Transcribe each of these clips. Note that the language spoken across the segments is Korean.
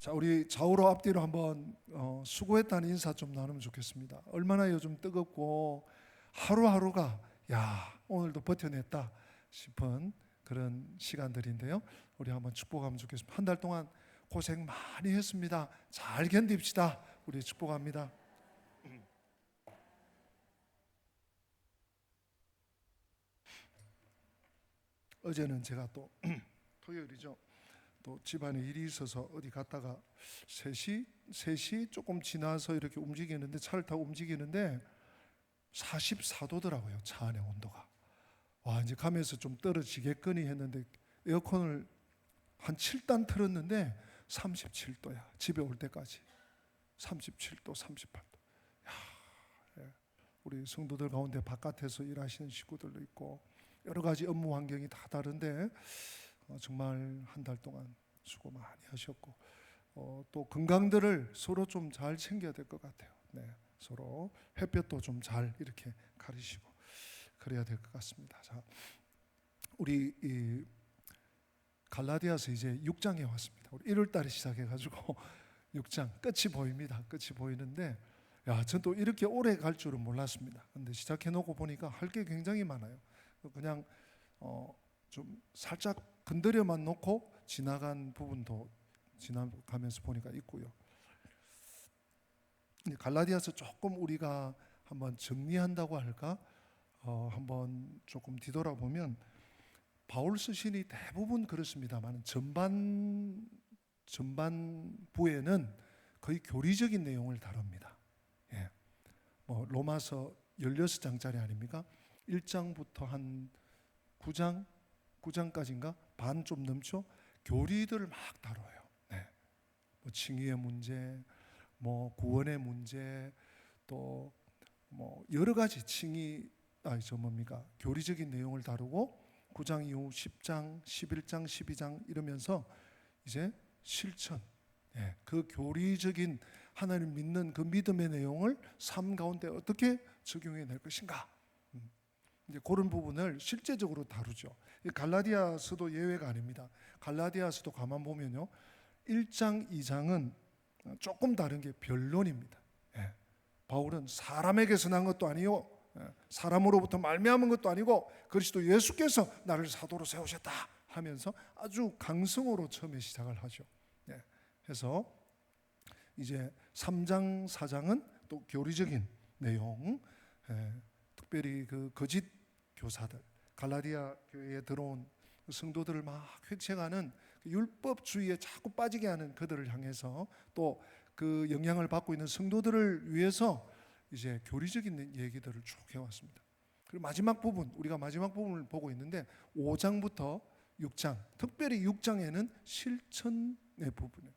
자, 우리 좌우로 앞뒤로 한번 수고했다는 인사 좀 나누면 좋겠습니다. 얼마나 요즘 뜨겁고 하루하루가 오늘도 버텨냈다 싶은 그런 시간들인데요. 우리 한번 축복하면 좋겠습니다. 한 달 동안 고생 많이 했습니다. 잘 견딥시다. 우리 축복합니다. 어제는 제가 또 토요일이죠. 또 집안에 일이 있어서 어디 갔다가 3시 조금 지나서 이렇게 움직이는데, 차를 타고 움직이는데 44도더라고요. 차 안에 온도가. 와, 이제 가면서 좀 떨어지겠거니 했는데 에어컨을 한 7단 틀었는데 37도야. 집에 올 때까지 37도, 38도. 우리 성도들 가운데 바깥에서 일하시는 식구들도 있고 여러 가지 업무 환경이 다 다른데 정말 한 달 동안 수고 많이 하셨고 또 건강들을 서로 좀 잘 챙겨야 될 것 같아요. 네, 서로 햇볕도 좀 잘 이렇게 가리시고 그래야 될 것 같습니다. 자, 우리 이 갈라디아서 이제 6장에 왔습니다. 우리 1월 달에 시작해가지고 6장 끝이 보입니다. 끝이 보이는데 전 또 이렇게 오래 갈 줄은 몰랐습니다. 근데 시작해놓고 보니까 할 게 굉장히 많아요. 그냥 좀 살짝 건드려만 놓고 지나간 부분도 지나가면서 보니까 있고요. 갈라디아서 조금 우리가 한번 정리한다고 할까? 한번 조금 뒤돌아보면 바울 서신이 대부분 그렇습니다만 전반부에는 거의 교리적인 내용을 다룹니다. 뭐 로마서 16장짜리 아닙니까? 1장부터 한 9장까지인가? 반 좀 넘죠? 교리들을 막 다뤄요. 뭐 칭의의 문제, 뭐 구원의 문제, 또 뭐 여러 가지 교리적인 내용을 다루고 9장 이후 10장, 11장, 12장 이러면서 이제 실천, 그 교리적인 하나님 믿는 그 믿음의 내용을 삶 가운데 어떻게 적용해 낼 것인가, 이제 그런 부분을 실제적으로 다루죠. 갈라디아서도 예외가 아닙니다. 갈라디아서도 가만 보면요, 1장, 2장은 조금 다른 게 변론입니다. 바울은 사람에게서 난 것도 아니요, 사람으로부터 말미암은 것도 아니고 그리스도 예수께서 나를 사도로 세우셨다 하면서 아주 강성으로 처음에 시작을 하죠. 해서 이제 3장, 4장은 또 교리적인 내용, 특별히 그 거짓 교사들, 갈라디아 교회에 들어온 성도들을 막 획책하는 율법주의에 자꾸 빠지게 하는 그들을 향해서 또 그 영향을 받고 있는 성도들을 위해서 이제 교리적인 얘기들을 쭉 해왔습니다. 그리고 마지막 부분, 우리가 마지막 부분을 보고 있는데 5장부터 6장, 특별히 6장에는 실천의 부분이에요.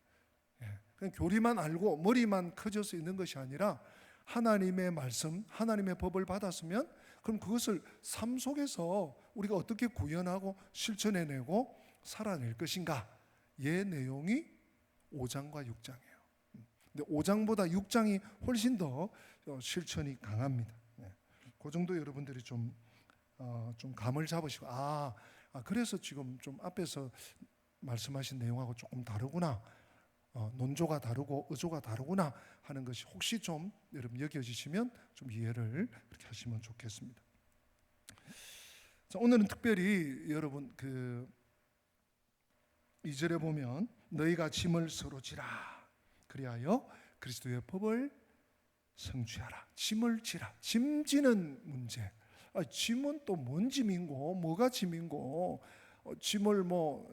그냥 교리만 알고 머리만 커져서 있는 것이 아니라 하나님의 말씀, 하나님의 법을 받았으면 그럼 그것을 삶 속에서 우리가 어떻게 구현하고 실천해내고 살아낼 것인가, 의 내용이 5장과 6장이에요. 근데 5장보다 6장이 훨씬 더 실천이 강합니다. 그 정도 여러분들이 좀 감을 잡으시고 그래서 지금 좀 앞에서 말씀하신 내용하고 조금 다르구나, 논조가 다르고 의조가 다르구나 하는 것이 혹시 좀 여러분 여겨지시면 좀 이해를 그렇게 하시면 좋겠습니다. 자, 오늘은 특별히 여러분 2절에 보면 너희가 짐을 서로 지라 그리하여 그리스도의 법을 성취하라. 짐을 지라. 짐 지는 문제. 짐은 또 뭔 짐인고 뭐가 짐인고, 짐을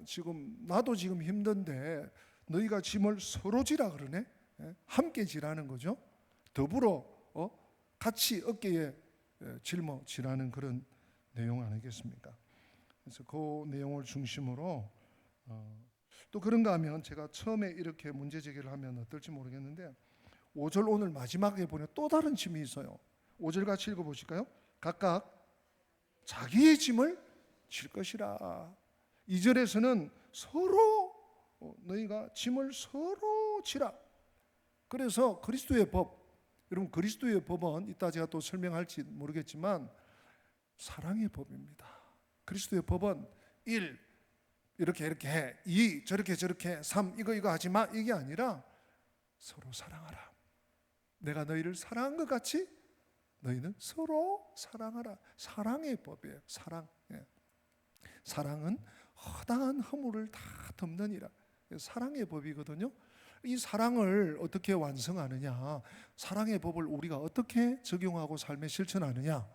지금 나도 지금 힘든데 너희가 짐을 서로 지라 그러네. 함께 지라는 거죠. 더불어 같이 어깨에 짊어지라는 그런 내용 아니겠습니까? 그래서 그 내용을 중심으로 또 그런가 하면 제가 처음에 이렇게 문제 제기를 하면 어떨지 모르겠는데 5절 오늘 마지막에 보면 또 다른 짐이 있어요. 5절 같이 읽어보실까요? 각각 자기의 짐을 질 것이라. 2절에서는 서로 너희가 짐을 서로 지라. 그래서 그리스도의 법, 여러분 그리스도의 법은 이따 제가 또 설명할지 모르겠지만 사랑의 법입니다. 그리스도의 법은 1. 이렇게 해, 2 저렇게 해, 3 이거 하지 마, 이게 아니라 서로 사랑하라. 내가 너희를 사랑한 것 같이 너희는 서로 사랑하라. 사랑의 법이에요. 사랑. 사랑은 허다한 허물을 다 덮느니라. 사랑의 법이거든요. 이 사랑을 어떻게 완성하느냐, 사랑의 법을 우리가 어떻게 적용하고 삶에 실천하느냐,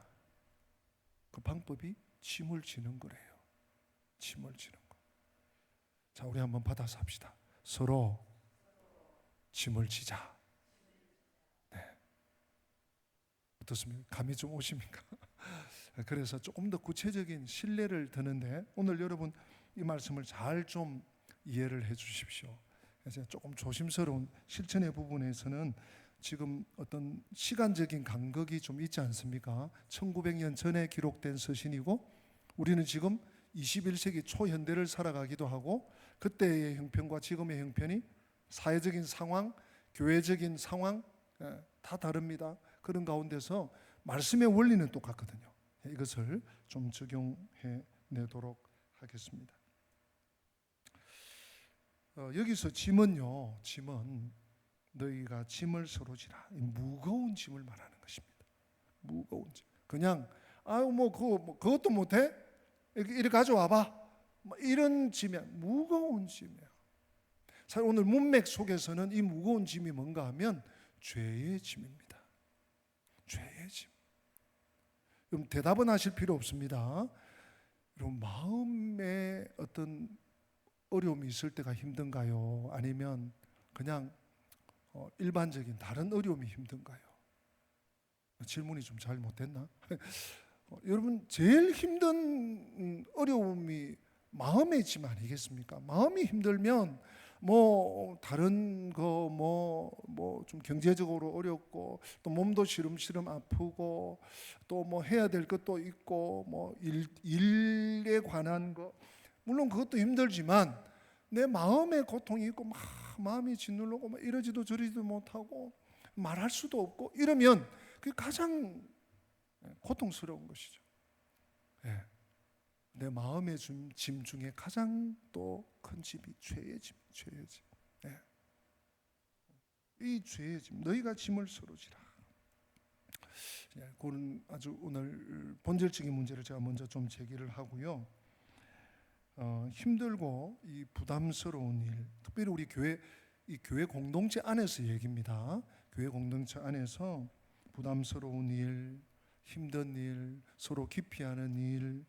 그 방법이 짐을 지는 거래요. 짐을 지는 거. 자, 우리 한번 받아서 합시다. 서로 짐을 지자. 네. 어떻습니까? 감이 좀 오십니까? 그래서 조금 더 구체적인 신뢰를 드는데, 오늘 여러분 이 말씀을 잘 좀 이해를 해 주십시오. 그래서 조금 조심스러운 실천의 부분에서는 지금 어떤 시간적인 간극이 좀 있지 않습니까? 1900년 전에 기록된 서신이고, 우리는 지금 21세기 초현대를 살아가기도 하고, 그때의 형편과 지금의 형편이, 사회적인 상황, 교회적인 상황 다 다릅니다. 그런 가운데서 말씀의 원리는 똑같거든요. 이것을 좀 적용해 내도록 하겠습니다. 여기서 짐은요, 짐은 너희가 짐을 서로 지라. 무거운 짐을 말하는 것입니다. 무거운 짐. 그냥 그것도 못해? 이렇게 가져와봐. 이런 짐이야. 무거운 짐이야. 사실 오늘 문맥 속에서는 이 무거운 짐이 뭔가 하면 죄의 짐입니다. 죄의 짐. 여러분 대답은 하실 필요 없습니다. 여러분 마음에 어떤 어려움이 있을 때가 힘든가요? 아니면 그냥 일반적인 다른 어려움이 힘든가요? 질문이 좀 잘못됐나? 여러분 제일 힘든 어려움이 마음의 짐 아니겠습니까? 마음이 힘들면 다른 거 좀 경제적으로 어렵고, 또 몸도 시름시름 아프고, 또 해야 될 것도 있고, 일에 관한 거, 물론 그것도 힘들지만 내 마음에 고통이 있고 마음이 짓누르고 이러지도 저러지도 못하고 말할 수도 없고 이러면 그게 가장 고통스러운 것이죠. 내 마음의 짐 중에 가장 또 큰 짐이 죄의 짐. 이 죄의 짐, 너희가 짐을 서로 지라. 그건 아주 오늘 본질적인 문제를 제가 먼저 좀 제기를 하고요. 힘들고 이 부담스러운 일, 특별히 우리 이 교회 공동체 안에서 얘기입니다. 교회 공동체 안에서 부담스러운 일, 힘든 일, 서로 기피하는 일,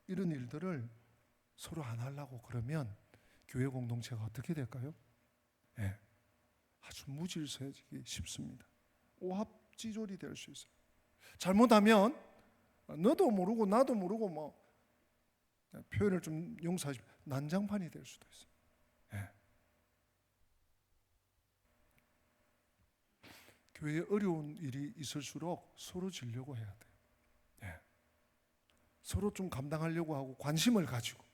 이런 일들을 서로 안 하려고 그러면 교회 공동체가 어떻게 될까요? 아주 무질서해지기 쉽습니다. 오합지졸이 될 수 있어요. 잘못하면 너도 모르고 나도 모르고 표현을 좀 용서하시면 난장판이 될 수도 있어요. 교회에 어려운 일이 있을수록 서로 지려고 해야 돼요. 서로 좀 감당하려고 하고 관심을 가지고,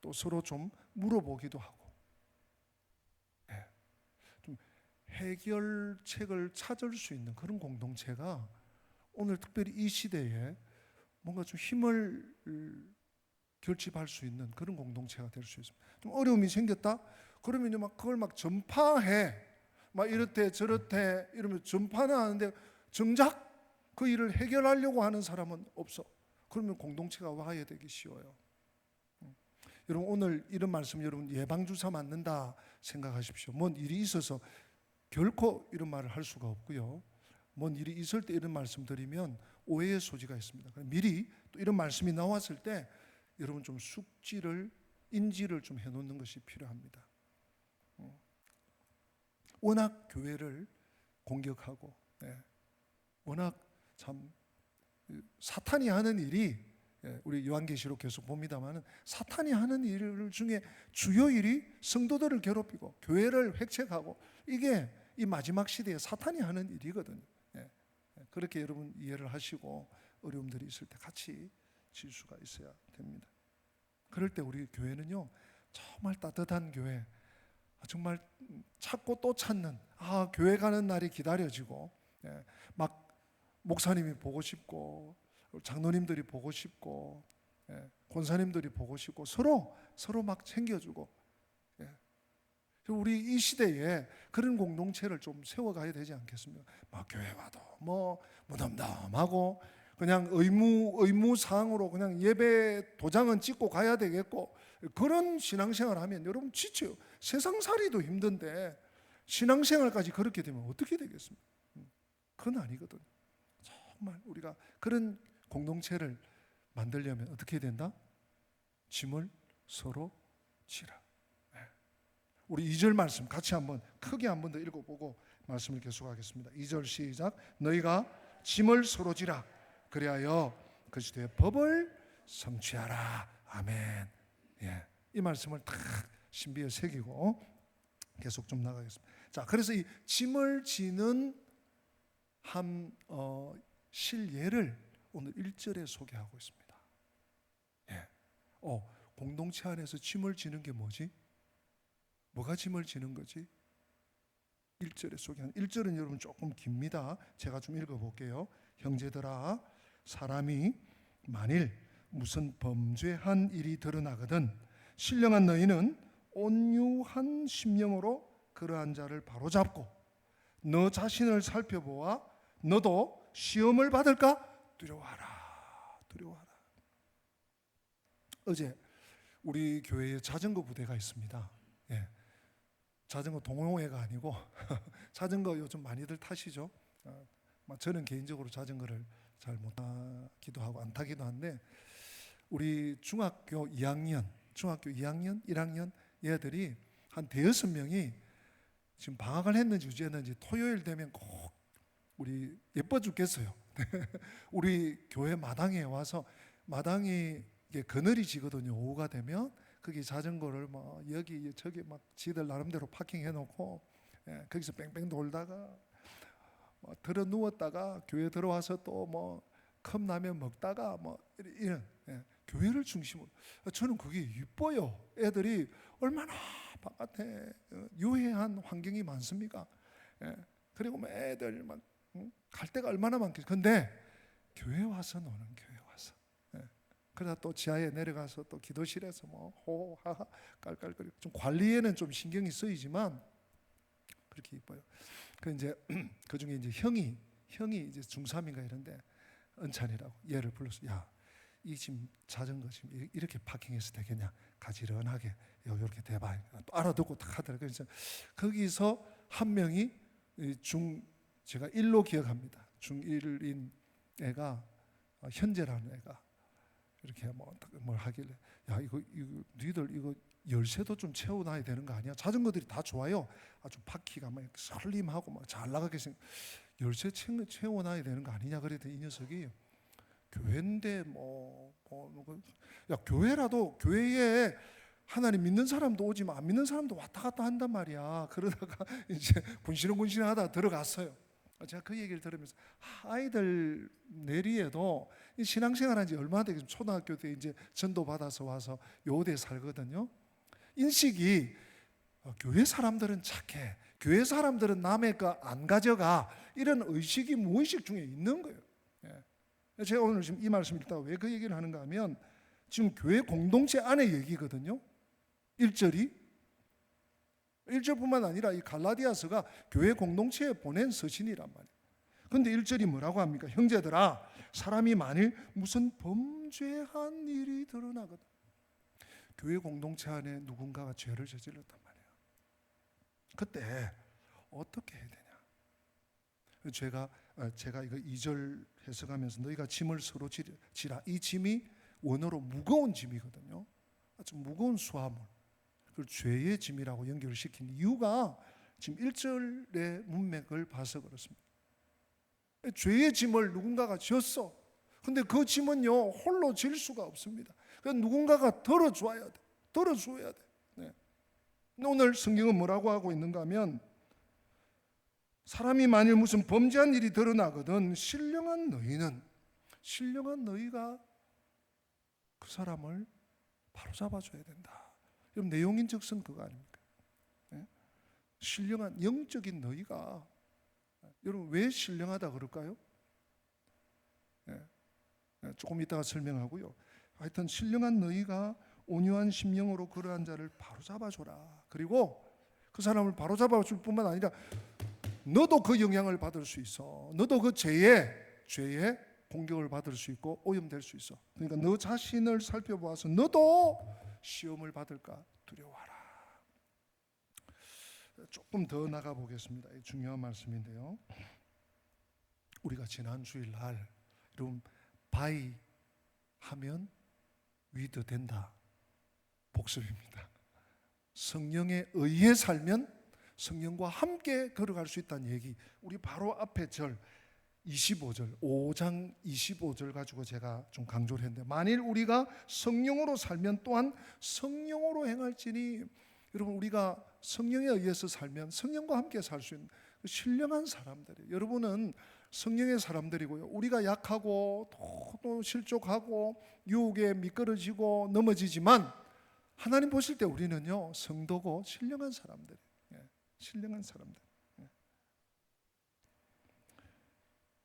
또 서로 좀 물어보기도 하고, 좀 해결책을 찾을 수 있는 그런 공동체가 오늘 특별히 이 시대에 뭔가 좀 힘을 결집할 수 있는 그런 공동체가 될 수 있습니다. 좀 어려움이 생겼다? 그러면 그걸 전파해. 이렇대 저렇대 이러면 전파는 하는데 정작 그 일을 해결하려고 하는 사람은 없어. 그러면 공동체가 와해되기 쉬워요. 여러분 오늘 이런 말씀 여러분 예방주사 맞는다 생각하십시오. 뭔 일이 있어서 결코 이런 말을 할 수가 없고요. 뭔 일이 있을 때 이런 말씀 드리면 오해의 소지가 있습니다. 미리 또 이런 말씀이 나왔을 때 여러분 좀 인지를 좀 해놓는 것이 필요합니다. 워낙 교회를 공격하고, 워낙 참 사탄이 하는 일이, 우리 요한계시록 계속 봅니다만은 사탄이 하는 일 중에 주요 일이 성도들을 괴롭히고 교회를 획책하고, 이게 이 마지막 시대에 사탄이 하는 일이거든요. 그렇게 여러분 이해를 하시고 어려움들이 있을 때 같이 질 수가 있어야 됩니다. 그럴 때 우리 교회는요 정말 따뜻한 교회, 정말 찾고 또 찾는, 교회 가는 날이 기다려지고, 막 목사님이 보고 싶고 장로님들이 보고 싶고, 권사님들이 보고 싶고, 서로 막 챙겨주고, 우리 이 시대에 그런 공동체를 좀 세워가야 되지 않겠습니까? 막 교회 와도 뭐 무덤덤하고 그냥 의무사항으로 그냥 예배 도장은 찍고 가야 되겠고, 그런 신앙생활 하면 여러분 지쳐요. 세상살이도 힘든데 신앙생활까지 그렇게 되면 어떻게 되겠습니까? 그건 아니거든요. 정말 우리가 그런 공동체를 만들려면 어떻게 된다? 짐을 서로 지라. 우리 2절 말씀 같이 한번 크게 한 번 더 읽어보고 말씀을 계속하겠습니다. 2절 시작. 너희가 짐을 서로 지라. 그리하여 그리스도의 법을 성취하라. 아멘. 이 말씀을 딱 신비에 새기고 계속 좀 나가겠습니다. 자, 그래서 이 짐을 지는 한 실예를 오늘 1절에 소개하고 있습니다. 공동체 안에서 짐을 지는 게 뭐지? 뭐가 짐을 지는 거지? 1절에 소개한 1절은 여러분 조금 깁니다. 제가 좀 읽어볼게요. 형제들아, 사람이 만일 무슨 범죄한 일이 드러나거든 신령한 너희는 온유한 심령으로 그러한 자를 바로잡고 너 자신을 살펴보아 너도 시험을 받을까? 두려워하라. 어제 우리 교회에 자전거 부대가 있습니다. 자전거 동호회가 아니고 자전거 요즘 많이들 타시죠? 저는 개인적으로 자전거를 잘 못 타기도 하고 안 타기도 한데, 우리 중학교 2학년, 1학년 얘들이 한 대여섯 명이 지금 방학을 했는지 어쨌는지 토요일 되면 꼭 우리 예뻐 죽겠어요. 우리 교회 마당에 와서, 마당이 이게 그늘이 지거든요. 오후가 되면 거기 자전거를 막 여기 저기 막 지들 나름대로 파킹해 놓고 거기서 뺑뺑 돌다가 들어 누웠다가 교회 들어와서 또 뭐 컵라면 먹다가 뭐 이런 교회를 중심으로, 저는 그게 이뻐요. 애들이 얼마나 바깥에 유해한 환경이 많습니까? 그리고 뭐 애들 막 갈 데가 얼마나 많겠어요. 근데 교회 와서 노는, 교회 와서. 그러다 또 지하에 내려가서 또 기도실에서 뭐 호하하 깔깔거리고, 좀 관리에는 좀 신경이 쓰이지만 그렇게 이뻐요. 그 이제 그 중에 이제 형이 이제 중3인가 이런데 은찬이라고 얘를 불러서, 야, 이 지금 자전거 지금 이렇게 파킹해서 되겠냐? 가지런하게 이렇게 대봐. 또 알아듣고 딱 하더라고요. 그래서 거기서 한 명이 제가 1로 기억합니다. 중1인 애가, 현재라는 애가 이렇게 뭘 하길래, 야, 이거 니들 이거 열쇠도 좀 채워놔야 되는 거 아니야? 자전거들이 다 좋아요. 아주 바퀴가 막 설림하고 막 잘 나가게 생겨. 열쇠 채워놔야 되는 거 아니냐? 그랬더니 이 녀석이 교회인데 야, 교회라도 교회에 하나님 믿는 사람도 오지만 안 믿는 사람도 왔다 갔다 한단 말이야. 그러다가 이제 군시렁군시렁하다 들어갔어요. 제가 그 얘기를 들으면서 아이들 내리에도 신앙생활한 지 얼마나 되겠어요. 초등학교 때 이제 전도 받아서 와서 요대에 살거든요. 인식이 교회 사람들은 착해, 교회 사람들은 남의 거 안 가져가, 이런 의식이 무의식 중에 있는 거예요. 제가 오늘 지금 이 말씀 읽다가 왜 그 얘기를 하는가 하면, 지금 교회 공동체 안의 얘기거든요. 1절뿐만 아니라 이 갈라디아서가 교회 공동체에 보낸 서신이란 말이에요. 그런데 1절이 뭐라고 합니까? 형제들아, 사람이 만일 무슨 범죄한 일이 드러나거든. 교회 공동체 안에 누군가가 죄를 저질렀단 말이에요. 그때 어떻게 해야 되냐? 제가 이거 2절 해석하면서 너희가 짐을 서로 지라. 이 짐이 원어로 무거운 짐이거든요. 아주 무거운 수화물. 그걸 죄의 짐이라고 연결을 시킨 이유가 지금 1절의 문맥을 봐서 그렇습니다. 죄의 짐을 누군가가 졌어. 근데 그 짐은요, 홀로 질 수가 없습니다. 그래서 누군가가 덜어줘야 돼. 오늘 성경은 뭐라고 하고 있는가 하면, 사람이 만일 무슨 범죄한 일이 드러나거든 신령한 너희가 그 사람을 바로잡아줘야 된다. 여러분, 내용인즉슨 그거 아닙니까? 신령한 영적인 너희가, 여러분 왜 신령하다 그럴까요? 조금 이따가 설명하고요. 하여튼 신령한 너희가 온유한 심령으로 그러한 자를 바로잡아줘라. 그리고 그 사람을 바로잡아줄 뿐만 아니라 너도 그 영향을 받을 수 있어. 너도 그 죄에 공격을 받을 수 있고 오염될 수 있어. 그러니까 너 자신을 살펴보아서 너도 시험을 받을까 두려워하라. 조금 더 나가 보겠습니다. 중요한 말씀인데요. 우리가 지난 주일날 여러분 바이 하면 위드 된다. 복습입니다. 성령에 의해 살면 성령과 함께 걸어갈 수 있다는 얘기. 우리 바로 앞에 절 25절 5장 25절 가지고 제가 좀 강조를 했는데, 만일 우리가 성령으로 살면 또한 성령으로 행할지니, 여러분 우리가 성령에 의해서 살면 성령과 함께 살 수 있는 신령한 사람들이에요. 여러분은 성령의 사람들이고요. 우리가 약하고 또 실족하고 유혹에 미끄러지고 넘어지지만 하나님 보실 때 우리는요 성도고 신령한 사람들이에요. 신령한 사람들.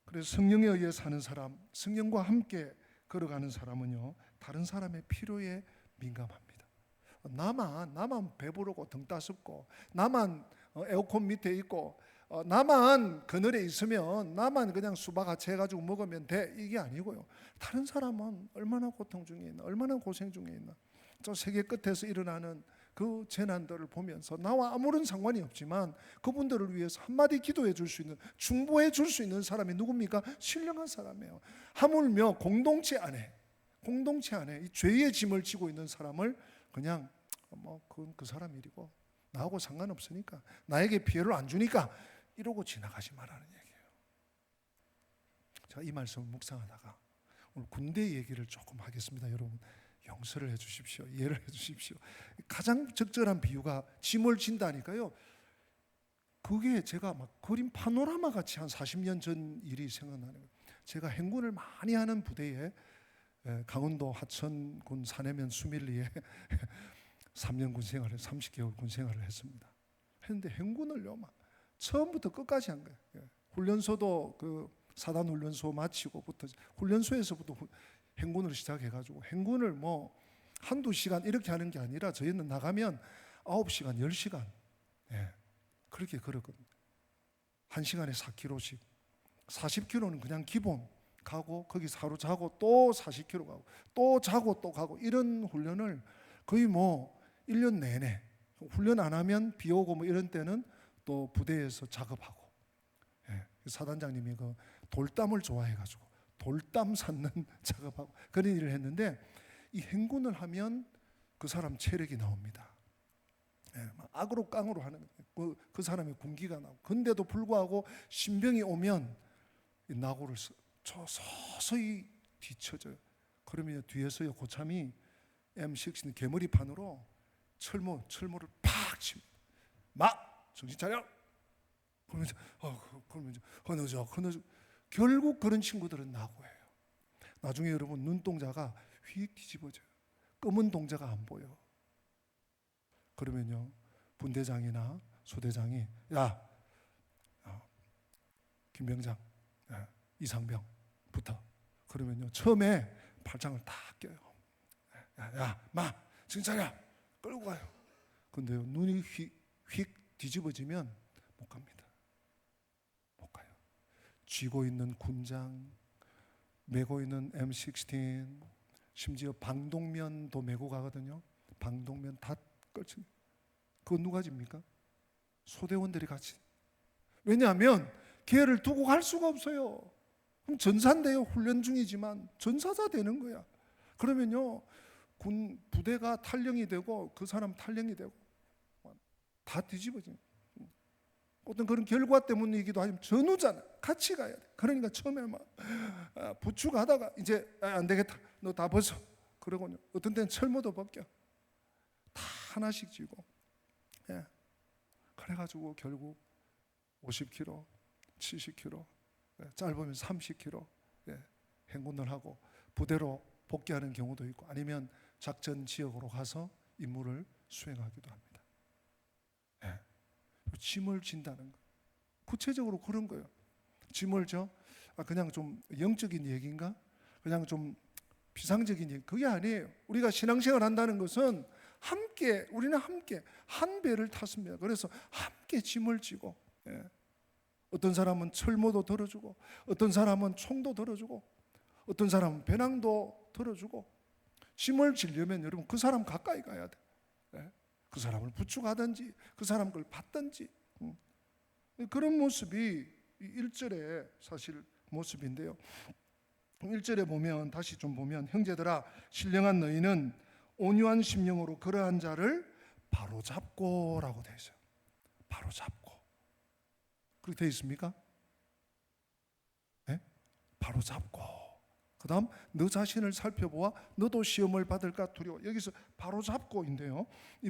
그래서 성령에 의해 사는 사람, 성령과 함께 걸어가는 사람은요 다른 사람의 필요에 민감합니다. 나만 배부르고 등 따숩고 나만 에어컨 밑에 있고 나만 그늘에 있으면 나만 그냥 수박아치 해가지고 먹으면 돼, 이게 아니고요. 다른 사람은 얼마나 고통 중에 있나, 얼마나 고생 중에 있나, 저 세계 끝에서 일어나는 그 재난들을 보면서 나와 아무런 상관이 없지만 그분들을 위해서 한마디 기도해 줄 수 있는, 중보해 줄 수 있는 사람이 누굽니까? 신령한 사람이에요. 하물며 공동체 안에 이 죄의 짐을 지고 있는 사람을 그냥 그건 그 사람 일이고 나하고 상관없으니까, 나에게 피해를 안 주니까 이러고 지나가지 말라는 얘기예요. 제가 이 말씀을 묵상하다가 오늘 군대 얘기를 조금 하겠습니다. 여러분 용서를 해 주십시오. 이해를 해 주십시오. 가장 적절한 비유가 짐을 진다니까요. 그게 제가 막 그림 파노라마 같이 한 40년 전 일이 생각나는 거예요. 제가 행군을 많이 하는 부대에 강원도 하천군 사내면 수밀리에 3년 군 생활을 30개월 군 생활을 했습니다. 했는데 행군을요 막 처음부터 끝까지 한 거예요. 훈련소도 그 사단 훈련소 마치고부터 훈련소에서부터 행군을 시작해가지고 행군을 뭐 한두 시간 이렇게 하는 게 아니라 저희는 나가면 9시간 10시간 그렇게 걸었거든요. 1시간에 4km씩 40km는 그냥 기본 가고 거기서 하루 자고 또 40km 가고 또 자고 또 가고, 이런 훈련을 거의 뭐 1년 내내, 훈련 안 하면 비 오고 뭐 이런 때는 또 부대에서 작업하고, 사단장님이 그 돌담을 좋아해가지고 돌담 쌓는 작업하고 그런 일을 했는데, 이 행군을 하면 그 사람 체력이 나옵니다. 악으로 깡으로 하는 그 사람의 군기가 나오고, 근데도 불구하고 신병이 오면 이 나고를 서서히 뒤쳐져요. 그러면 뒤에서요 고참이 M16 개머리판으로 철모를 팍 칩니다. 막 정신 차려. 그러면서 그러면서 흐느적. 결국 그런 친구들은 나고예요. 나중에 여러분 눈동자가 휙 뒤집어져요. 검은 동자가 안 보여. 그러면요 분대장이나 소대장이 야 김병장, 이상병 붙어. 그러면요 처음에 팔짱을 다 껴요. 마 정신 차려. 끌고 가요. 근데요 눈이 휙 뒤집어지면 못 갑니다. 못 가요. 쥐고 있는 군장, 메고 있는 M16, 심지어 방독면도 메고 가거든요. 방독면 다 걸친. 그건 누가 집니까? 소대원들이 같이. 왜냐하면 걔를 두고 갈 수가 없어요. 그럼 전사인데요. 훈련 중이지만 전사자 되는 거야. 그러면요 군 부대가 탈령이 되고 그 사람 탈령이 되고 다 뒤집어지는. 어떤 그런 결과 때문이기도 하지만 전우잖아. 같이 가야 돼. 그러니까 처음에 막 부축하다가 이제 안 되겠다. 너 다 벗어. 그러고요. 어떤 때는 철모도 벗겨. 다 하나씩 쥐고. 그래가지고 결국 50km, 70km, 짧으면 30km 행군을 하고 부대로 복귀하는 경우도 있고, 아니면 작전 지역으로 가서 임무를 수행하기도 합니다. 짐을 진다는 거. 구체적으로 그런 거예요. 짐을 그냥 좀 영적인 얘기인가? 그냥 좀 비상적인 얘기, 그게 아니에요. 우리가 신앙생활 한다는 것은 함께, 우리는 함께 한 배를 탔습니다. 그래서 함께 짐을 지고, 예. 어떤 사람은 철모도 들어주고, 어떤 사람은 총도 들어주고, 어떤 사람은 배낭도 들어주고, 짐을 지려면 여러분 그 사람 가까이 가야 돼. 예. 그 사람을 부축하든지 그 사람 걸 받든지, 그런 모습이 1절의 사실 모습인데요. 1절에 보면, 다시 좀 보면, 형제들아 신령한 너희는 온유한 심령으로 그러한 자를 바로잡고라고 되어 있어요. 바로잡고. 그렇게 되어 있습니까? 네? 바로잡고. 그 다음 너 자신을 살펴보아 너도 시험을 받을까 두려워. 여기서 바로잡고인데요, 이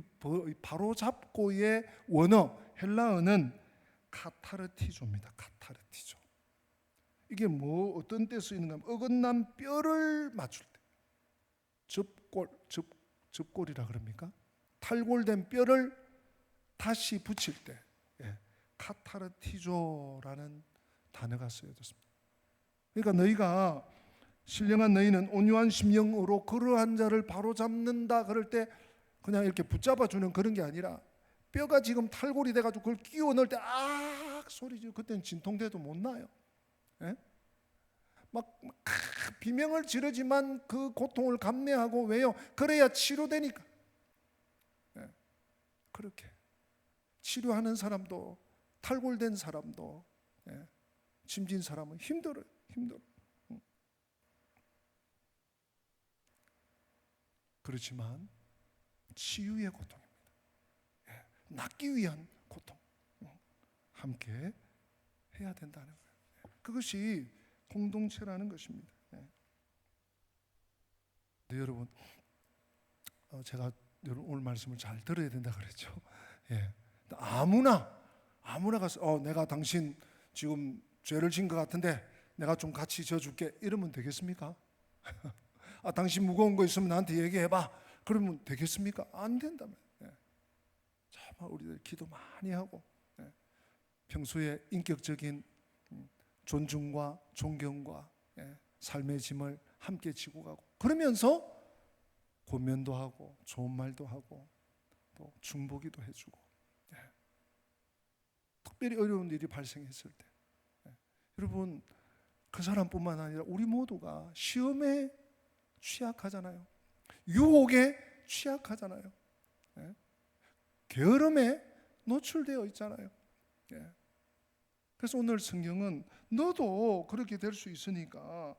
바로잡고의 원어 헬라어는 카타르티조입니다. 카타르티조. 이게 뭐 어떤 때 쓰이는가 하면 어긋난 뼈를 맞출 때, 접골이라 그럽니까? 탈골된 뼈를 다시 붙일 때, 예, 카타르티조라는 단어가 쓰여졌습니다. 그러니까 너희가 신령한 너희는 온유한 심령으로 그러한 자를 바로잡는다 그럴 때 그냥 이렇게 붙잡아주는 그런 게 아니라, 뼈가 지금 탈골이 돼가지고 그걸 끼워 넣을 때 악 소리죠. 그때는 진통돼도 못 나요. 예? 막 비명을 지르지만 그 고통을 감내하고, 왜요? 그래야 치료되니까. 예. 그렇게 치료하는 사람도, 탈골된 사람도, 예, 짐진 사람은 힘들어요. 그렇지만 치유의 고통입니다. 예. 낫기 위한 고통, 함께 해야 된다는 거예요. 그것이 공동체라는 것입니다. 네, 여러분, 제가 오늘 말씀을 잘 들어야 된다 그랬죠. 예, 아무나 가서 내가 당신 지금 죄를 진 것 같은데 내가 좀 같이 져줄게 이러면 되겠습니까? 당신 무거운 거 있으면 나한테 얘기해봐 그러면 되겠습니까? 안 된다면. 예, 정말 우리들 기도 많이 하고, 예, 평소에 인격적인 존중과 존경과, 예, 삶의 짐을 함께 지고 가고, 그러면서 권면도 하고 좋은 말도 하고 또 중보기도 해주고, 예, 특별히 어려운 일이 발생했을 때, 예, 여러분 그 사람뿐만 아니라 우리 모두가 시험에 취약하잖아요. 유혹에 취약하잖아요. 예, 게으름에 노출되어 있잖아요. 예. 그래서 오늘 성경은 너도 그렇게 될 수 있으니까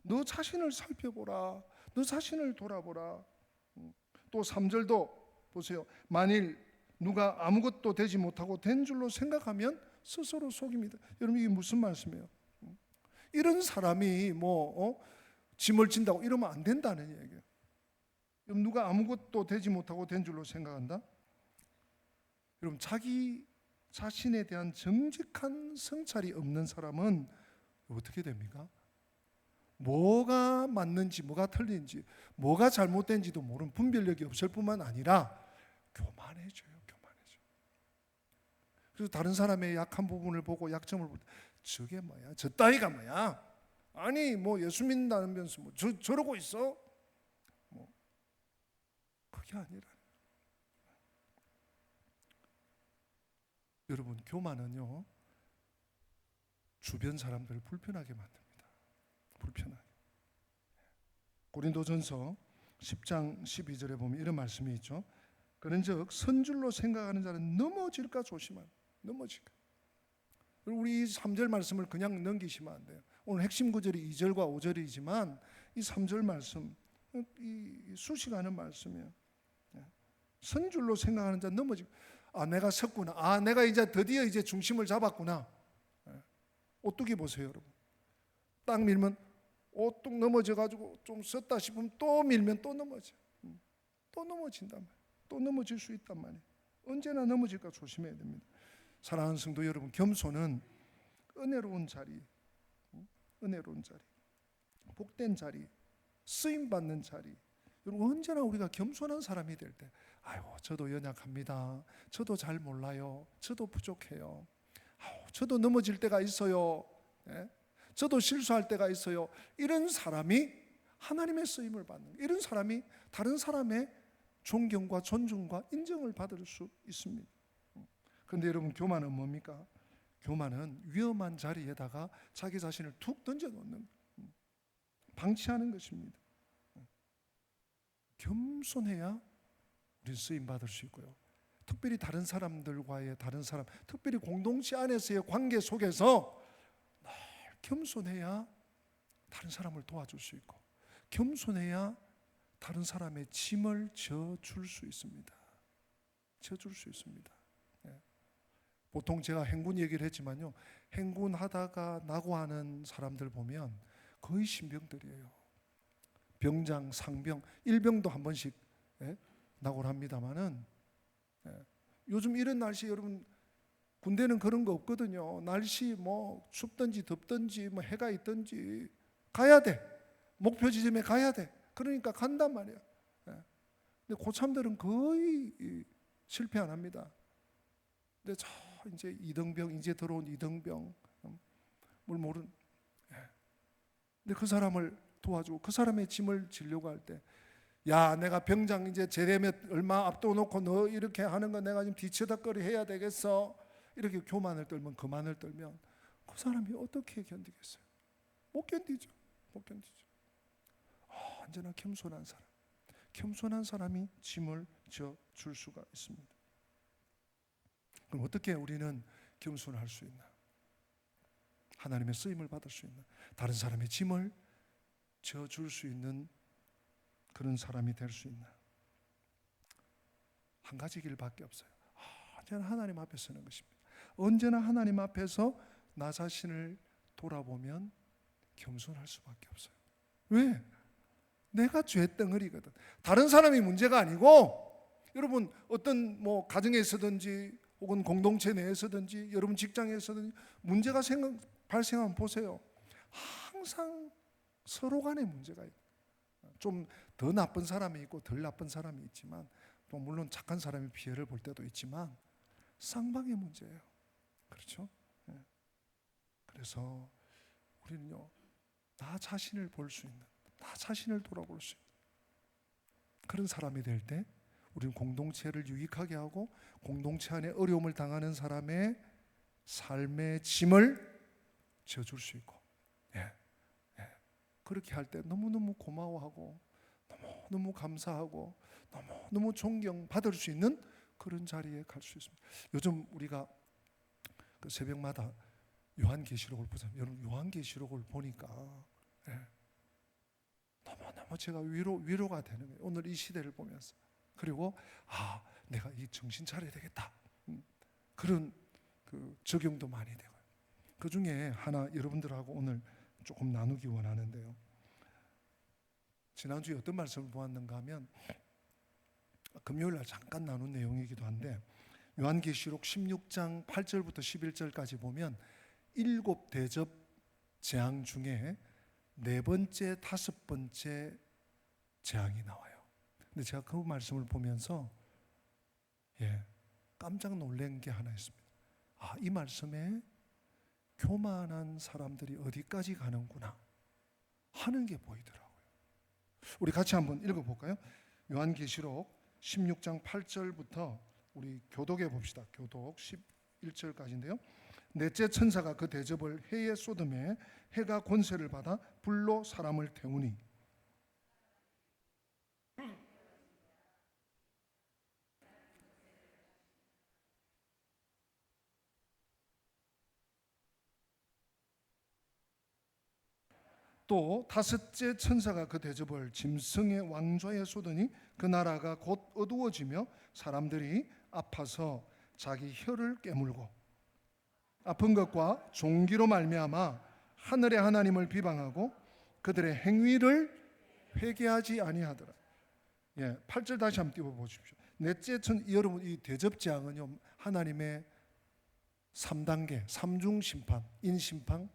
너 자신을 살펴보라. 너 자신을 돌아보라. 또 3절도 보세요. 만일 누가 아무것도 되지 못하고 된 줄로 생각하면 스스로 속입니다. 여러분 이게 무슨 말씀이에요? 이런 사람이 짐을 진다고 이러면 안 된다는 얘기예요. 여러분 누가 아무것도 되지 못하고 된 줄로 생각한다? 여러분 자기 자신에 대한 정직한 성찰이 없는 사람은 어떻게 됩니까? 뭐가 맞는지 뭐가 틀린지 뭐가 잘못된지도 모르는 분별력이 없을 뿐만 아니라 교만해져요. 그래서 다른 사람의 약한 부분을 보고 약점을 볼 때 저게 뭐야? 저 따위가 뭐야? 아니 뭐 예수 믿는다면서 뭐 저러고 있어? 뭐 그게 아니라, 여러분 교만은요 주변 사람들을 불편하게 만듭니다. 불편하게. 고린도전서 10장 12절에 보면 이런 말씀이 있죠. 그런즉 선줄로 생각하는 자는 넘어질까 조심하라. 넘어질까. 우리 이 3절 말씀을 그냥 넘기시면 안 돼요. 오늘 핵심 구절이 2절과 5절이지만 이 3절 말씀 이 수식하는 말씀이에요. 선줄로 생각하는 자 넘어지고, 내가 섰구나. 내가 이제 드디어 이제 중심을 잡았구나. 오뚜기 보세요, 여러분. 딱 밀면 오뚝 넘어져가지고 좀 섰다 싶으면 또 밀면 또 넘어져. 또 넘어진단 말이에요. 또 넘어질 수 있단 말이에요. 언제나 넘어질까 조심해야 됩니다. 사랑하는 성도 여러분, 겸손은 은혜로운 자리, 복된 자리, 쓰임받는 자리. 여러분 언제나 우리가 겸손한 사람이 될 때, 저도 연약합니다. 저도 잘 몰라요. 저도 부족해요. 저도 넘어질 때가 있어요. 예? 저도 실수할 때가 있어요. 이런 사람이 하나님의 쓰임을 받는, 이런 사람이 다른 사람의 존경과 존중과 인정을 받을 수 있습니다. 그런데 여러분, 교만은 뭡니까? 교만은 위험한 자리에다가 자기 자신을 툭 던져놓는, 방치하는 것입니다. 겸손해야 우리는 쓰임 받을 수 있고요. 특별히 다른 사람들과의 특별히 공동체 안에서의 관계 속에서 늘 겸손해야 다른 사람을 도와줄 수 있고, 겸손해야 다른 사람의 짐을 져줄 수 있습니다. 져줄 수 있습니다. 보통 제가 행군 얘기를 했지만요, 행군하다가 낙오하는 사람들 보면 거의 신병들이에요. 병장, 상병, 일병도 한 번씩 낙오를 합니다마는, 요즘 이런 날씨, 여러분 군대는 그런 거 없거든요. 날씨 뭐 춥든지 덥든지 뭐 해가 있든지 가야 돼. 목표 지점에 가야 돼. 그러니까 간단 말이에요. 근데 고참들은 거의 실패 안 합니다. 근데 저 이제 이등병, 이제 들어온 이등병, 뭘 모르는, 근데 그 사람을 도와주고 그 사람의 짐을 지려고 할 때, 야, 내가 병장 이제 제대면 얼마 앞둬 놓고 너 이렇게 하는 거 내가 지금 뒤쳐다거리 해야 되겠어, 이렇게 교만을 떨면, 거만을 떨면 그 사람이 어떻게 견디겠어요? 못 견디죠. 못 견디죠. 언제나 겸손한 사람, 겸손한 사람이 짐을 져줄 수가 있습니다. 그럼 어떻게 우리는 겸손할 수 있나? 하나님의 쓰임을 받을 수 있나? 다른 사람의 짐을 져줄 수 있는 그런 사람이 될 수 있나? 한 가지 길밖에 없어요. 언제나 하나님 앞에 서는 것입니다. 언제나 하나님 앞에서 나 자신을 돌아보면 겸손할 수밖에 없어요. 왜? 내가 죄덩어리거든. 다른 사람이 문제가 아니고, 여러분 어떤 뭐 가정에서든지 혹은 공동체 내에서든지 여러분 직장에서든지 문제가 발생하면 보세요. 항상 서로 간에 문제가 있어요. 좀 더 나쁜 사람이 있고 덜 나쁜 사람이 있지만, 또 물론 착한 사람이 피해를 볼 때도 있지만 쌍방의 문제예요. 그렇죠? 그래서 우리는요, 나 자신을 볼 수 있는, 나 자신을 돌아볼 수 있는 그런 사람이 될 때 우리는 공동체를 유익하게 하고, 공동체 안에 어려움을 당하는 사람의 삶의 짐을 져줄 수 있고, 그렇게 할 때 너무너무 고마워하고 너무너무 감사하고 너무너무 존경받을 수 있는 그런 자리에 갈 수 있습니다. 요즘 우리가 그 새벽마다 요한계시록을 보잖아요. 여러분, 요한계시록을 보니까 너무너무 제가 위로가 되는 거예요. 오늘 이 시대를 보면서. 그리고 내가 이 정신 차려야 되겠다, 그런 그 적용도 많이 되고요. 그 중에 하나 여러분들하고 오늘 조금 나누기 원하는데요. 지난주에 어떤 말씀을 보았는가 하면, 금요일날 잠깐 나눈 내용이기도 한데, 요한계시록 16장 8절부터 11절까지 보면 7 대접 재앙 중에 4번째, 5번째 재앙이 나와요. 근데 제가 그 말씀을 보면서 깜짝 놀란 게 하나 있습니다. 이 말씀에 교만한 사람들이 어디까지 가는구나 하는 게 보이더라고요. 우리 같이 한번 읽어볼까요? 요한계시록 16장 8절부터 우리 교독해 봅시다. 교독 11절까지인데요. 넷째 천사가 그 대접을 해에 쏟음에 해가 권세를 받아 불로 사람을 태우니 또 다섯째 천사가 그 대접을 짐승의 왕좌에 쏟으니 그 나라가 곧 어두워지며 사람들이 아파서 자기 혀를 깨물고 아픈 것과 종기로 말미암아 하늘의 하나님을 비방하고 그들의 행위를 회개하지 아니하더라. 8절 다시 한번 띄워보십시오. 넷째 여러분, 이 대접재앙은요, 하나님의 3단계, 삼중심판, 인심판,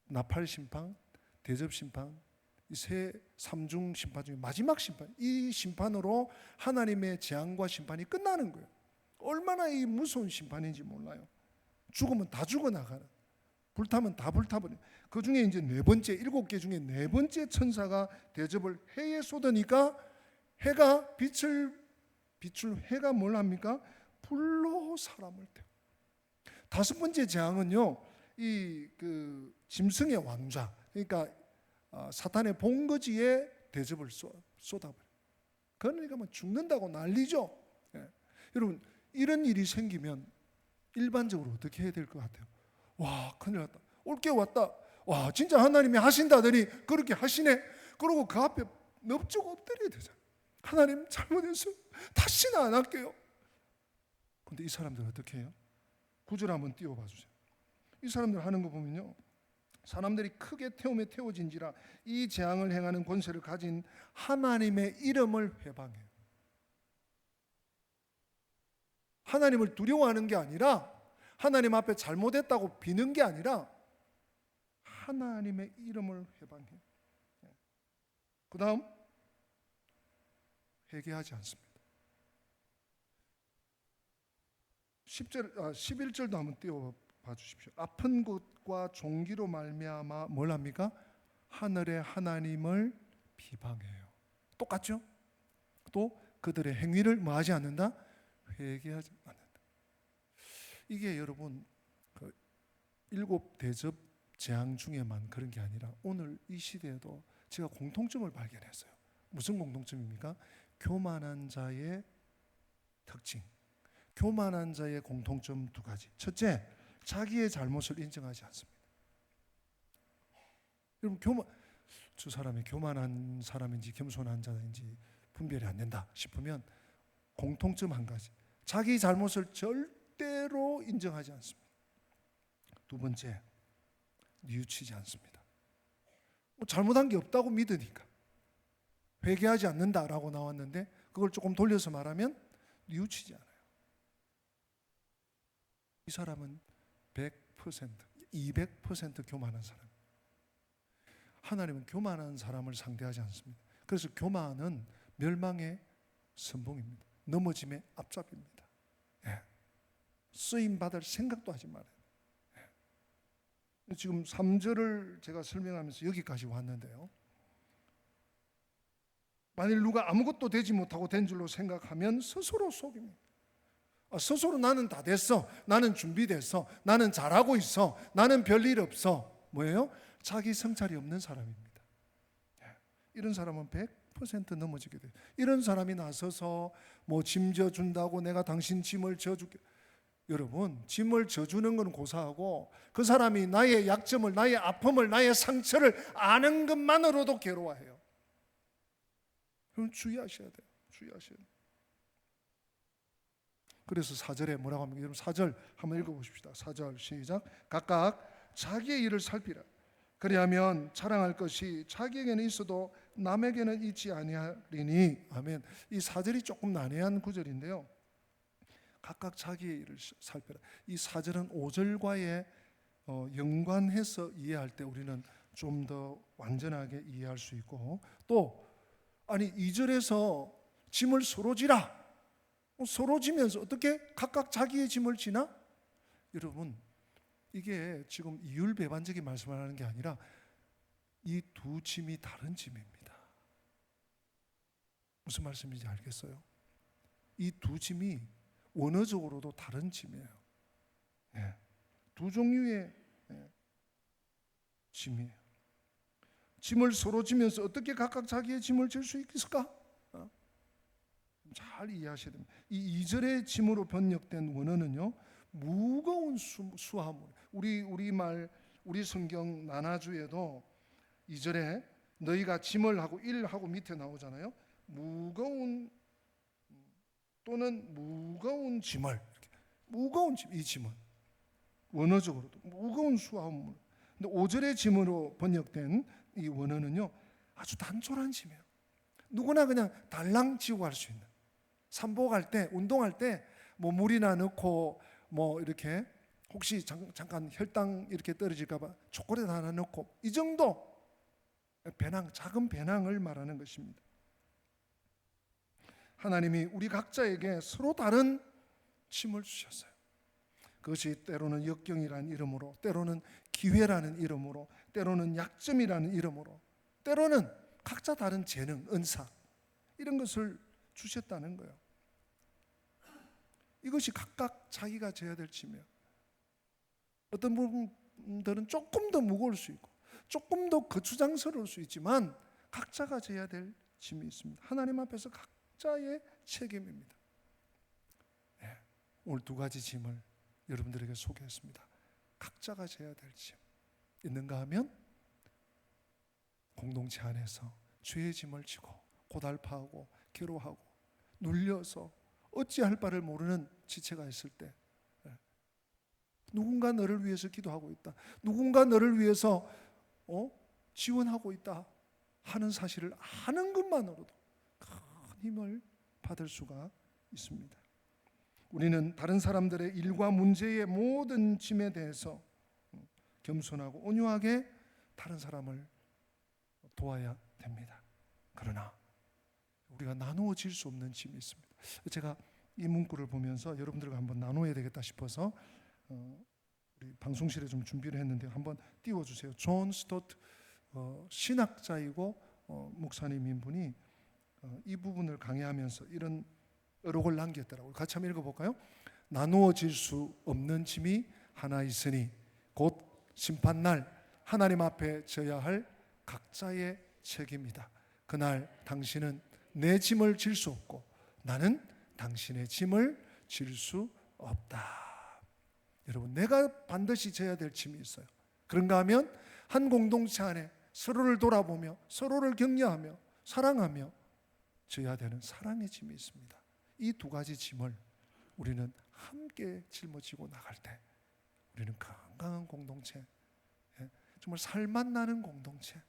나팔심판, 대접심판, 이 세 삼중심판 중에 마지막 심판, 이 심판으로 하나님의 재앙과 심판이 끝나는 거예요. 얼마나 이 무서운 심판인지 몰라요. 죽으면 다 죽어나가는, 불타면 다 불타버려. 그 중에 이제 네 번째, 7개 중에 네 번째 천사가 대접을 해에 쏟으니까 해가 빛을 해가 뭘 합니까? 불로 사람을 태워. 다섯 번째 재앙은요, 이 그 짐승의 왕좌, 그러니까 사탄의 본거지에 대접을 쏟아버려. 그러니까 뭐 죽는다고 난리죠. 예. 여러분, 이런 일이 생기면 일반적으로 어떻게 해야 될 것 같아요? 와, 큰일 났다. 올 게 왔다. 와, 진짜 하나님이 하신다더니 그렇게 하시네. 그러고 그 앞에 넙죽 엎드려야 되잖아요. 하나님 잘못했어요. 다시는 안 할게요. 근데 이 사람들 어떻게 해요? 9절 한번 띄워봐 주세요. 이 사람들 하는 거 보면요, 사람들이 크게 태움에 태워진지라 이 재앙을 행하는 권세를 가진 하나님의 이름을 회방해요. 하나님을 두려워하는 게 아니라, 하나님 앞에 잘못했다고 비는 게 아니라 하나님의 이름을 회방해요. 그 다음 회개하지 않습니다. 11절도 한번 띄워봐 주십시오. 아픈 곳과 종기로 말미암아 뭘 합니까? 하늘의 하나님을 비방해요. 똑같죠? 또 그들의 행위를 뭐 하지 않는다? 회개하지 않는다. 이게 여러분 그 7 대접 재앙 중에만 그런 게 아니라 오늘 이 시대에도 제가 공통점을 발견했어요. 무슨 공통점입니까? 교만한 자의 특징, 교만한 자의 공통점 2가지. 첫째, 자기의 잘못을 인정하지 않습니다. 여러분, 저 사람이 교만한 사람인지 겸손한 자인지 분별이 안 된다 싶으면 공통점 1가지, 자기 잘못을 절대로 인정하지 않습니다. 2번째, 뉘우치지 않습니다. 잘못한 게 없다고 믿으니까 회개하지 않는다라고 나왔는데, 그걸 조금 돌려서 말하면 뉘우치지 않아요. 이 사람은 100%, 200% 교만한 사람. 하나님은 교만한 사람을 상대하지 않습니다. 그래서 교만은 멸망의 선봉입니다. 넘어짐의 앞잡이입니다. 예. 쓰임 받을 생각도 하지 말아요. 예. 지금 3절을 제가 설명하면서 여기까지 왔는데요, 만일 누가 아무것도 되지 못하고 된 줄로 생각하면 스스로 속입니다. 스스로 나는 다 됐어, 나는 준비됐어, 나는 잘하고 있어, 나는 별일 없어. 뭐예요? 자기 성찰이 없는 사람입니다. 이런 사람은 100% 넘어지게 돼요. 이런 사람이 나서서 뭐 짐 져준다고 내가 당신 짐을 져줄게. 여러분, 짐을 져주는 건 고사하고 그 사람이 나의 약점을, 나의 아픔을, 나의 상처를 아는 것만으로도 괴로워해요. 그럼 주의하셔야 돼요. 주의하셔야 돼요. 그래서 4절에 뭐라고 합니까? 여러분 4절 한번 읽어보십시다. 4절 시작. 각각 자기의 일을 살피라. 그리하면 자랑할 것이 자기에게는 있어도 남에게는 있지 아니하리니. 아멘. 이 4절이 조금 난해한 구절인데요, 각각 자기의 일을 살펴라. 이 4절은 5절과의 연관해서 이해할 때 우리는 좀 더 완전하게 이해할 수 있고, 또 아니 2절에서 짐을 서로 지라, 서로 지면서 어떻게 각각 자기의 짐을 지나? 여러분, 이게 지금 이율배반적인 말씀을 하는 게 아니라 이 2 짐이 다른 짐입니다. 무슨 말씀인지 알겠어요? 이 2 짐이 원어적으로도 다른 짐이에요. 2 종류의 짐이에요. 짐을 서로 지면서 어떻게 각각 자기의 짐을 질 수 있을까? 잘 이해하셔야 됩니다. 이 2절의 짐으로 번역된 원어는요, 무거운 수하물. 우리 성경 난하주에도 2절에 너희가 짐을 하고 일하고 밑에 나오잖아요. 무거운 또는 무거운 짐을, 무거운 짐, 이 짐은 원어적으로도 무거운 수하물. 근데 5절의 짐으로 번역된 이 원어는요, 아주 단촐한 짐이에요. 누구나 그냥 달랑 지고 갈 수 있는, 산보갈 때, 운동할 때 뭐 물이나 넣고 뭐 이렇게 혹시 잠깐 혈당 이렇게 떨어질까 봐 초콜릿 하나 넣고, 이 정도 배낭, 작은 배낭을 말하는 것입니다. 하나님이 우리 각자에게 서로 다른 짐을 주셨어요. 그것이 때로는 역경이라는 이름으로, 때로는 기회라는 이름으로, 때로는 약점이라는 이름으로, 때로는 각자 다른 재능, 은사 이런 것을 주셨다는 거예요. 이것이 각각 자기가 져야 될 짐이에요. 어떤 분들은 조금 더 무거울 수 있고 조금 더 거추장스러울 수 있지만 각자가 져야 될 짐이 있습니다. 하나님 앞에서 각자의 책임입니다. 네, 오늘 두 가지 짐을 여러분들에게 소개했습니다. 각자가 져야 될 짐 있는가 하면 공동체 안에서 죄의 짐을 지고 고달파하고 괴로워하고 눌려서 어찌할 바를 모르는 지체가 있을 때, 누군가 너를 위해서 기도하고 있다, 누군가 너를 위해서 지원하고 있다 하는 사실을 아는 것만으로도 큰 힘을 받을 수가 있습니다. 우리는 다른 사람들의 일과 문제의 모든 짐에 대해서 겸손하고 온유하게 다른 사람을 도와야 됩니다. 그러나 우리가 나누어질 수 없는 짐이 있습니다. 제가 이 문구를 보면서 여러분들과 한번 나눠야 되겠다 싶어서 우리 방송실에 좀 준비를 했는데 한번 띄워주세요. 존 스토트 신학자이고 목사님인 분이 이 부분을 강의하면서 이런 어록을 남겼더라고요. 같이 한번 읽어볼까요? 나누어질 수 없는 짐이 하나 있으니 곧 심판날 하나님 앞에 져야 할 각자의 책임이다. 그날 당신은 내 짐을 질 수 없고 나는 당신의 짐을 질 수 없다. 여러분, 내가 반드시 져야 될 짐이 있어요. 그런가 하면 한 공동체 안에 서로를 돌아보며 서로를 격려하며 사랑하며 져야 되는 사랑의 짐이 있습니다. 이 두 가지 짐을 우리는 함께 짊어지고 나갈 때 우리는 건강한 공동체, 정말 살맛 나는 공동체,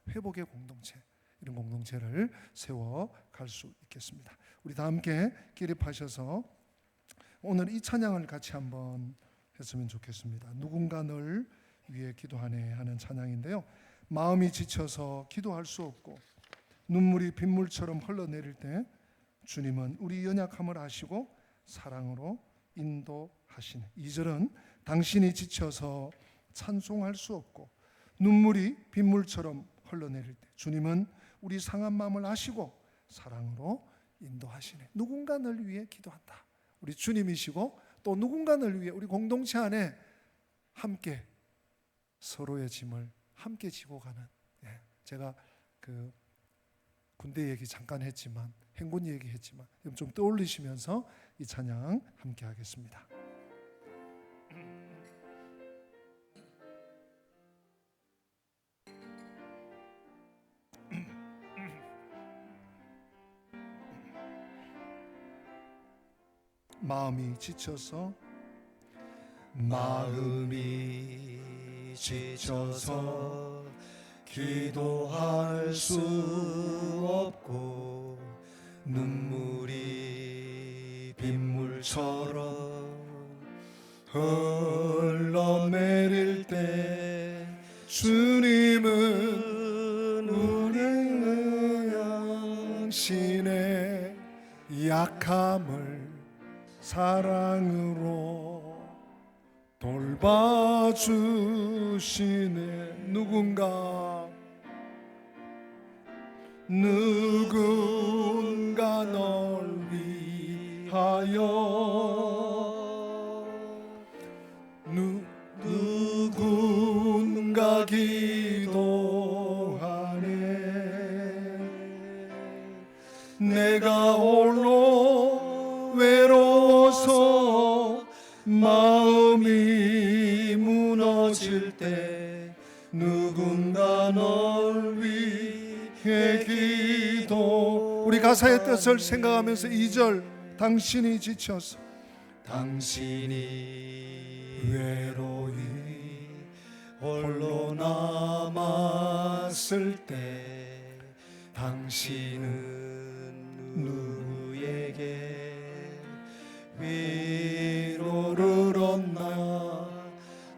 회복의 공동체, 이런 공동체를 세워갈 수 있겠습니다. 우리 다 함께 기립하셔서 오늘 이 찬양을 같이 한번 했으면 좋겠습니다. 누군가 널 위해 기도하네 하는 찬양인데요, 마음이 지쳐서 기도할 수 없고 눈물이 빗물처럼 흘러내릴 때 주님은 우리 연약함을 아시고 사랑으로 인도하시네. 2절은 당신이 지쳐서 찬송할 수 없고 눈물이 빗물처럼 흘러내릴 때 주님은 우리 상한 마음을 아시고 사랑으로 인도하시네. 누군가 널 위해 기도한다. 우리 주님이시고 또 누군가 널 위해 우리 공동체 안에 함께 서로의 짐을 함께 지고 가는, 제가 그 군대 얘기 잠깐 했지만 행군 얘기 했지만 좀 떠올리시면서 이 찬양 함께 하겠습니다. 마음이 지쳐서 기도할 수 없고 눈물이 빗물처럼 흘러내릴 때 주님은 우리의 당신의 약함을 사랑으로 돌봐주시네. 누군가 널 위하여 누군가 기도하네. 내가 홀로 외로워서 마음이 무너질 때 누군가 널 위해 기도. 우리 가사의 뜻을 생각하면서 2절 당신이 지쳐서 당신이 외로이 홀로 남았을 때 당신은 누구에게 위로를 얻나.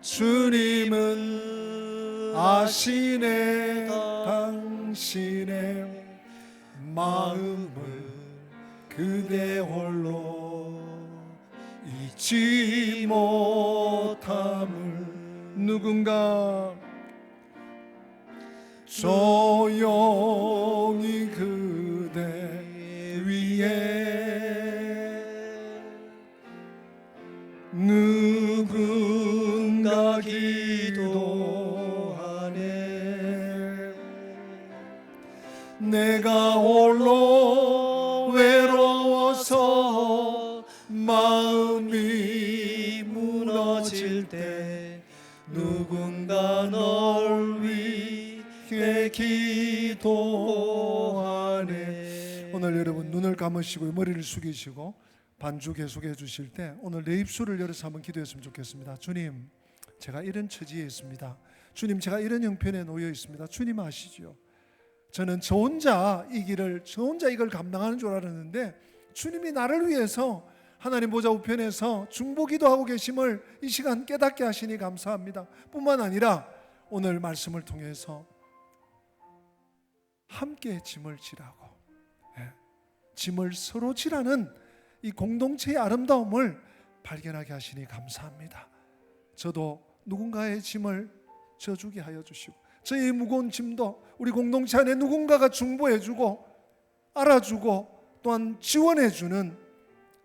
주님은 아시네. 당신의 마음을 그대 홀로 잊지 못함을 누군가 조용히 그대 위에 누군가 기도하네. 내가 홀로 외로워서 마음이 무너질 때 누군가 널 위해 기도하네. 오늘 여러분 눈을 감으시고 머리를 숙이시고 반주 계속해 주실 때 오늘 내 입술을 열어서 한번 기도했으면 좋겠습니다. 주님, 제가 이런 처지에 있습니다. 주님, 제가 이런 형편에 놓여 있습니다. 주님 아시죠? 저는 저 혼자 이걸 감당하는 줄 알았는데 주님이 나를 위해서 하나님 보좌 우편에서 중보기도 하고 계심을 이 시간 깨닫게 하시니 감사합니다. 뿐만 아니라 오늘 말씀을 통해서 함께 짐을 지라고, 짐을 서로 지라는 이 공동체의 아름다움을 발견하게 하시니 감사합니다. 저도 누군가의 짐을 져주게 하여 주시고 저의 무거운 짐도 우리 공동체 안에 누군가가 중보해주고 알아주고 또한 지원해주는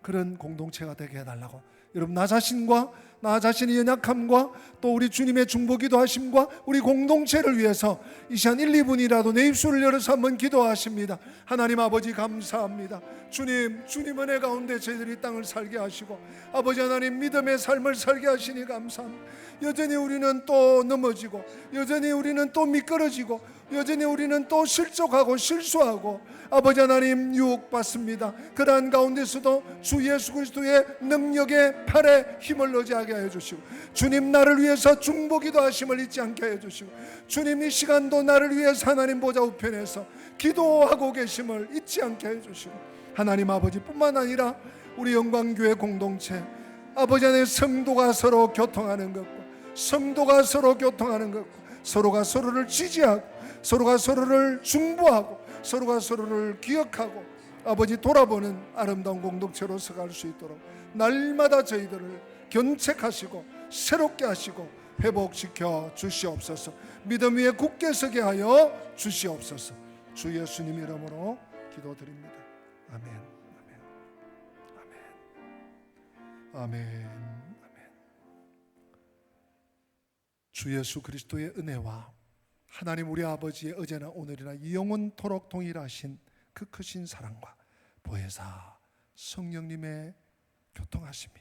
그런 공동체가 되게 해달라고, 여러분 나 자신의 연약함과 또 우리 주님의 중보기도 하심과 우리 공동체를 위해서 이 시간 1, 2분이라도 내 입술을 열어서 한번 기도하십니다. 하나님 아버지 감사합니다. 주님 은혜 가운데 저희들이 땅을 살게 하시고 아버지 하나님 믿음의 삶을 살게 하시니 감사합니다. 여전히 우리는 또 넘어지고 여전히 우리는 또 미끄러지고 여전히 우리는 또 실족하고 실수하고 아버지 하나님 유혹받습니다. 그러한 가운데서도 주 예수 그리스도의 능력의 팔에 힘을 의지하게 하여 주시고 주님 나를 위해서 중보기도 하심을 잊지 않게 하여 주시고 주님 이 시간도 나를 위해서 하나님 보좌 우편에서 기도하고 계심을 잊지 않게 해 주시고 하나님 아버지 뿐만 아니라 우리 영광교회 공동체 아버지 안에 성도가 서로 교통하는 것과 성도가 서로 교통하는 것과 서로가 서로를 지지하고 서로가 서로를 중보하고 서로가 서로를 기억하고 아버지 돌아보는 아름다운 공동체로서 갈 수 있도록 날마다 저희들을 견책하시고 새롭게 하시고 회복시켜 주시옵소서. 믿음 위에 굳게 서게 하여 주시옵소서. 주 예수님 이름으로 기도드립니다. 아멘. 아멘. 아멘. 주 예수 그리스도의 은혜와 하나님 우리 아버지의 어제나 오늘이나 영원토록 동일하신 그 크신 사랑과 보혜사 성령님의 교통하심이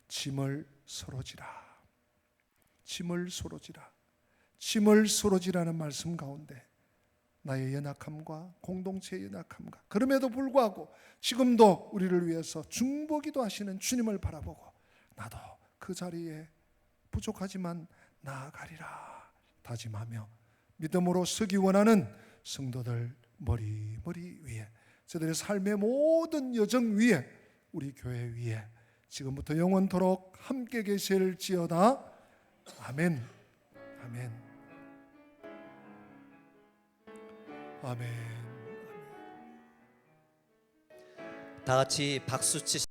짐을 서로 지라는 말씀 가운데 나의 연약함과 공동체의 연약함과 그럼에도 불구하고 지금도 우리를 위해서 중보기도 하시는 주님을 바라보고 나도 그 자리에 부족하지만 나아가리라 다짐하며 믿음으로 서기 원하는 성도들 머리 위에 저들의 삶의 모든 여정 위에 우리 교회 위에 지금부터 영원토록 함께 계실지어다. 아멘. 아멘. 아멘. 다 같이 박수 치시